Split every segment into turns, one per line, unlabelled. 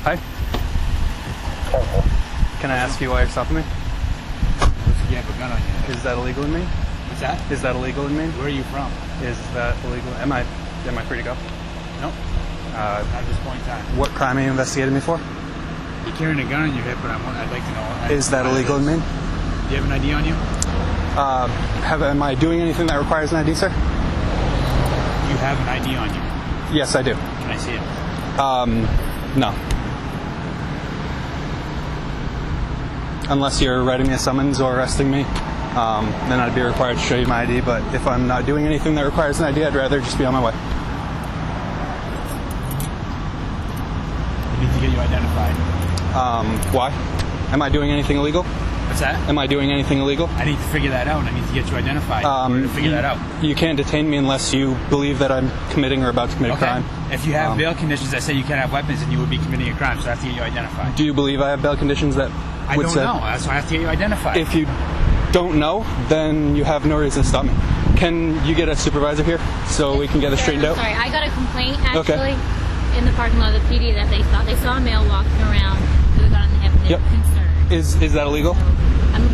Hi. Can I ask you why you're stopping me?
You have a gun on you.
Is that illegal in Maine?
What's that?
Is that illegal in Maine?
Where are you from?
Is that illegal? Am I free to go?
No. Not at this point in time.
What crime are you investigating me for?
You're carrying a gun on your hip, but I'd like to know.
Is that illegal in Maine?
Do you have an ID on you?
Am I doing anything that requires an ID, sir?
You have an ID on you.
Yes, I do.
Can I see it?
No. Unless you're writing me a summons or arresting me, then I'd be required to show you my ID. But if I'm not doing anything that requires an ID, I'd rather just be on my way.
I need to get you identified.
Why? Am I doing anything illegal?
What's that?
Am I doing anything illegal?
I need to figure that out. I need to get you identified. To figure that out.
You can't detain me unless you believe that I'm committing or about to commit a crime.
If you have bail conditions that say you can't have weapons, then you would be committing a crime, so I have to get you identified.
Do you believe I have bail conditions that
I
would
don't
say...
know. That's why I have to get you identified.
If you don't know, then you have no reason to stop me. Can you get a supervisor here so we can get it straightened out?
Sorry, I got a complaint actually in the parking lot of the PD that they saw a male walking around with a gun on the hip and they were concerned.
Is that illegal?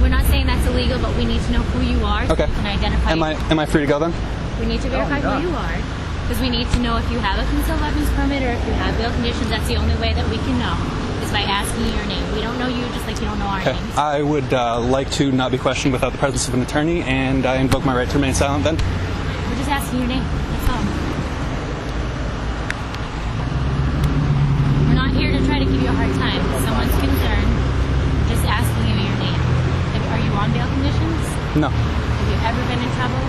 We're not saying that's illegal, but we need to know who you are so we can identify you.
Am I free to go then?
We need to verify who you are because we need to know if you have a concealed weapons permit or if you have bail conditions. That's the only way that we can know is by asking your name. We don't know you just like you don't know our names.
I would like to not be questioned without the presence of an attorney, and I invoke my right to remain silent then.
We're just asking your name. That's all. We're not here to try to give you a hard time. If someone's concerned, we're just asking you your name. Are you on bail conditions?
No.
Have you ever been in trouble?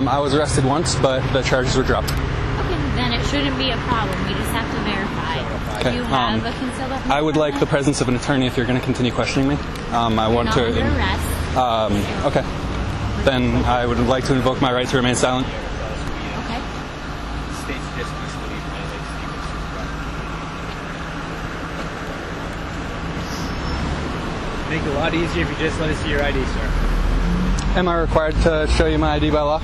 I was arrested once, but the charges were dropped.
Okay, then it shouldn't be a problem. We just have to verify.
Okay.
Do you have a concealed weapons
I would like the
permit?
presence of an attorney if you're going to continue questioning me. I
You're
want
not
to.
under arrest.
Okay. Then I would like to invoke my right to remain silent.
Okay.
Make it a lot easier if you just let us see your ID, sir.
Am I required to show you my ID by law?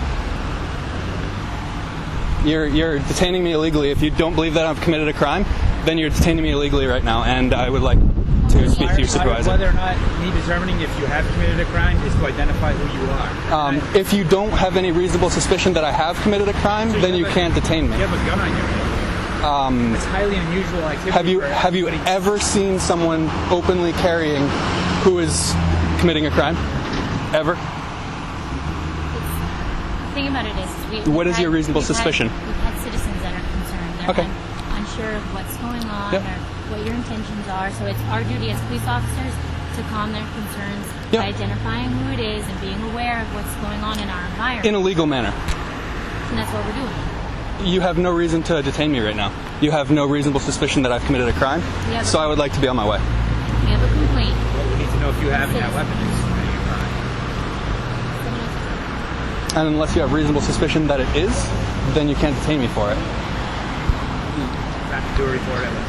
You're detaining me illegally. If you don't believe that I've committed a crime, then you're detaining me illegally right now, and I would like to speak to your supervisor.
Whether or not me determining if you have committed a crime is to identify who you are.
If you don't have any reasonable suspicion that I have committed a crime, then you can't detain me.
You have a gun on your hip. It's highly unusual activity.
Have you ever seen someone openly carrying who is committing a crime? Ever?
The thing about it is,
what is your reasonable suspicion?
We've had citizens that are concerned. They're unsure of what's going on or what your intentions are. So it's our duty as police officers to calm their concerns by identifying who it is and being aware of what's going on in our environment.
In a legal manner.
And that's what we're doing.
You have no reason to detain me right now. You have no reasonable suspicion that I've committed a crime. So I would like to be on my way.
We have a complaint.
We need to know if you have that weapon.
And unless you have reasonable suspicion that it is, then you can't detain me for it.
Have to do a report of it.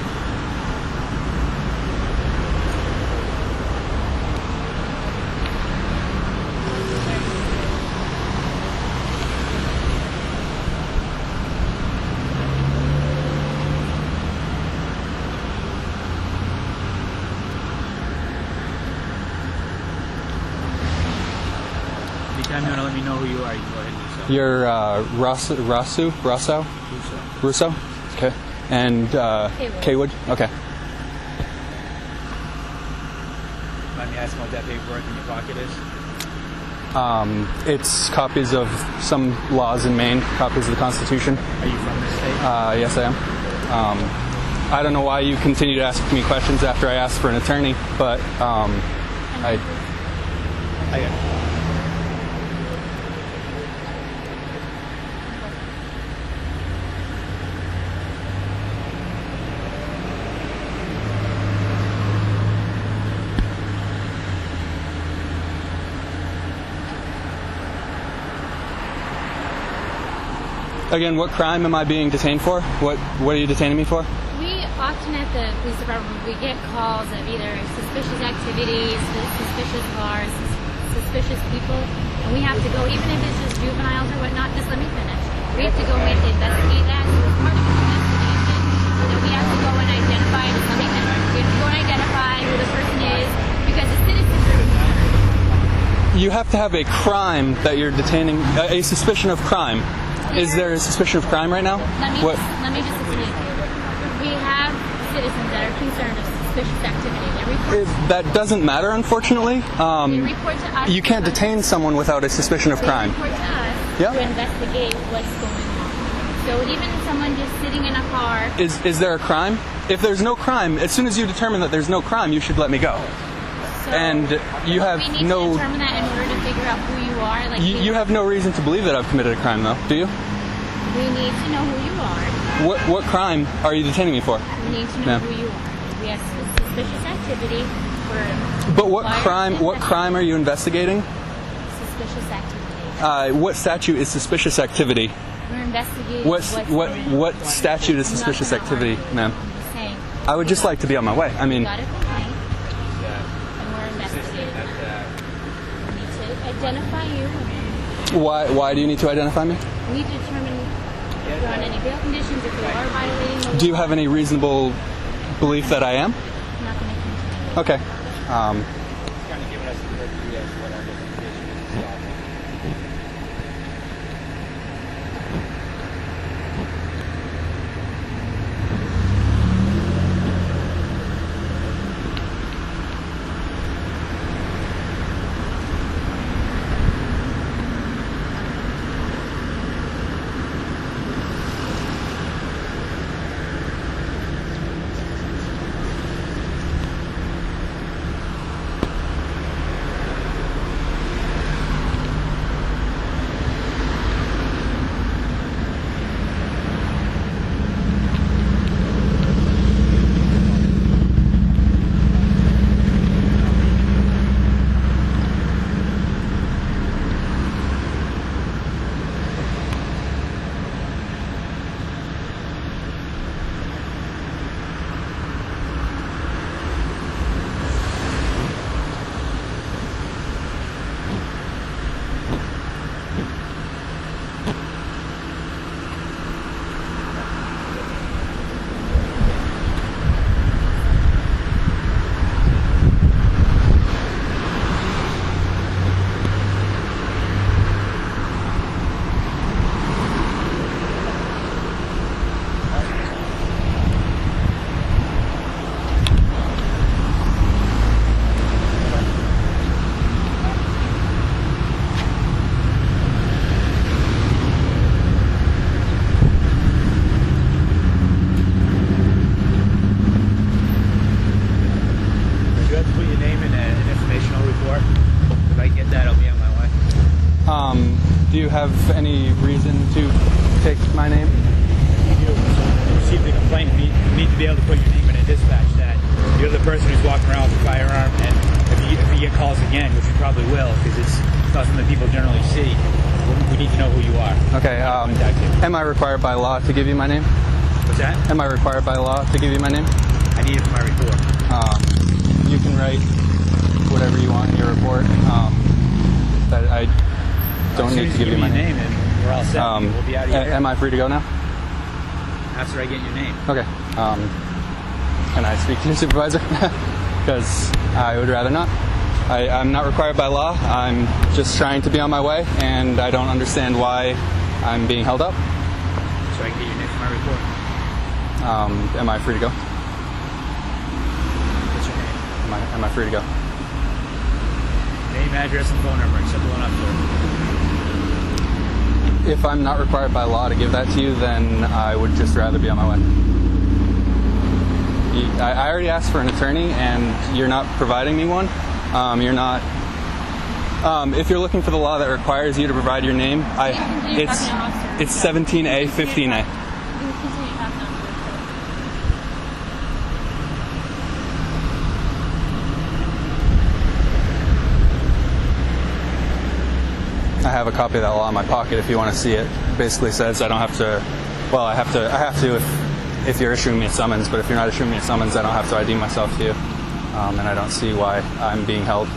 Anytime you want to let me know who you are, you can go ahead and do so.
You're Russo? Okay. And Kaywood? Okay.
Let me ask what that paperwork in your pocket is.
It's copies of some laws in Maine, copies of the Constitution.
Are you from this state?
Yes, I am. I don't know why you continue to ask me questions after I ask for an attorney, but I got it. Again, what crime am I being detained for? What are you detaining me for?
We often at the police department, we get calls of either suspicious activities, suspicious cars, suspicious people, and we have to go, even if it's just juveniles or whatnot, just let me finish. We have to go, we have to investigate that, so it's part of the investigation, that we have to go and identify if it's something that
have to have a crime that you're detaining, a suspicion of crime. Is there a suspicion of crime right now?
Let me just explain. We have citizens that are concerned of suspicious activity. They report
That doesn't matter, unfortunately.
they report to us.
You can't detain someone without a suspicion of crime.
They report to us
Yeah.
to investigate what's going on. So even someone just sitting in a car.
Is there a crime? If there's no crime, as soon as you determine that there's no crime, you should let me go.
So
And you have
we need
no...
to determine that in order to figure out who you are. Like
You have no reason to believe that I've committed a crime, though, do you?
We need to know who you are.
What crime are you detaining me for?
We need to know
Yeah.
who you are. We have suspicious activity for.
But what crime are you investigating?
Suspicious activity.
What statute is suspicious activity?
We're investigating.
What statute is suspicious activity, ma'am?
I'm just saying.
I would just like to be on my way. I mean,
We got a complaint, and we're investigating. We need to identify you.
why do you need to identify me?
We need to determine if you're on any bail conditions, if you are violating the law.
Do you have any reasonable belief that I am?
I'm not going to continue.
Okay.
Kind of giving us the overview of what our different conditions are.
Do you have any reason to take my name?
You received the complaint. You need to be able to put your name in a dispatch that you're the person who's walking around with a firearm, and if you get calls again, which you probably will, because it's not something people generally see, we need to know who you are.
Okay. Am I required by law to give you my name?
What's that?
Am I required by law to give you my name?
I need it for my report.
You can write whatever you want in your report. That I don't need to give you my name.
And we're all set. We'll be out of here.
Am I free to go now?
After I get your name.
Okay. Can I speak to your supervisor? Because I would rather not. I'm not required by law. I'm just trying to be on my way, and I don't understand why I'm being held up.
So I can get your name for my report.
Am I free to go?
What's your name?
Am I free to go?
Name, address, and phone number. Simple enough, sir.
If I'm not required by law to give that to you, then I would just rather be on my way. I already asked for an attorney, and you're not providing me one. You're not. If you're looking for the law that requires you to provide your name, it's 17A, 15A. I have a copy of that law in my pocket if you want to see it. It basically says I don't have to. Well, I have to if you're issuing me a summons, but if you're not issuing me a summons, I don't have to ID myself to you. And I don't see why I'm being held.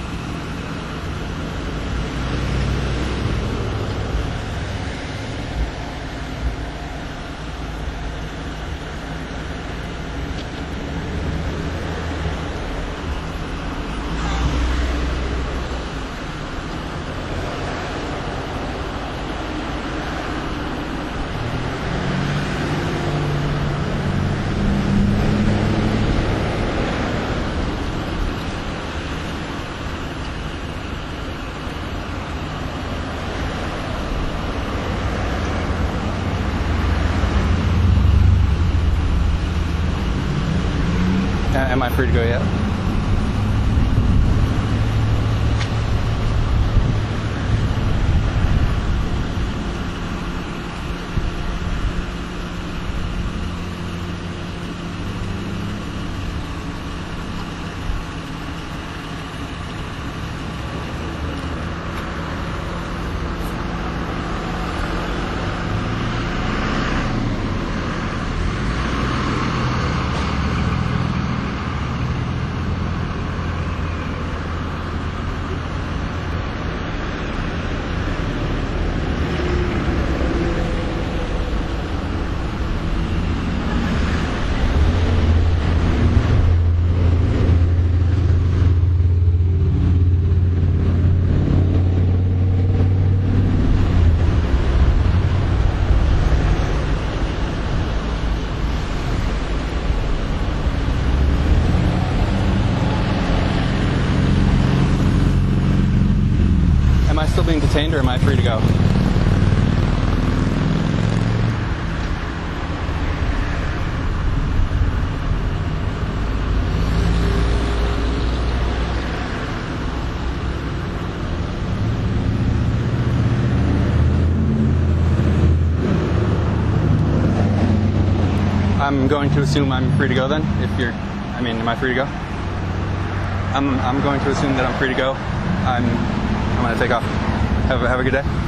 Am I free to go yet? Am I still being detained or am I free to go? I'm going to assume I'm free to go then. Am I free to go? I'm going to assume that I'm free to go. I'm going to take off. Have a good day.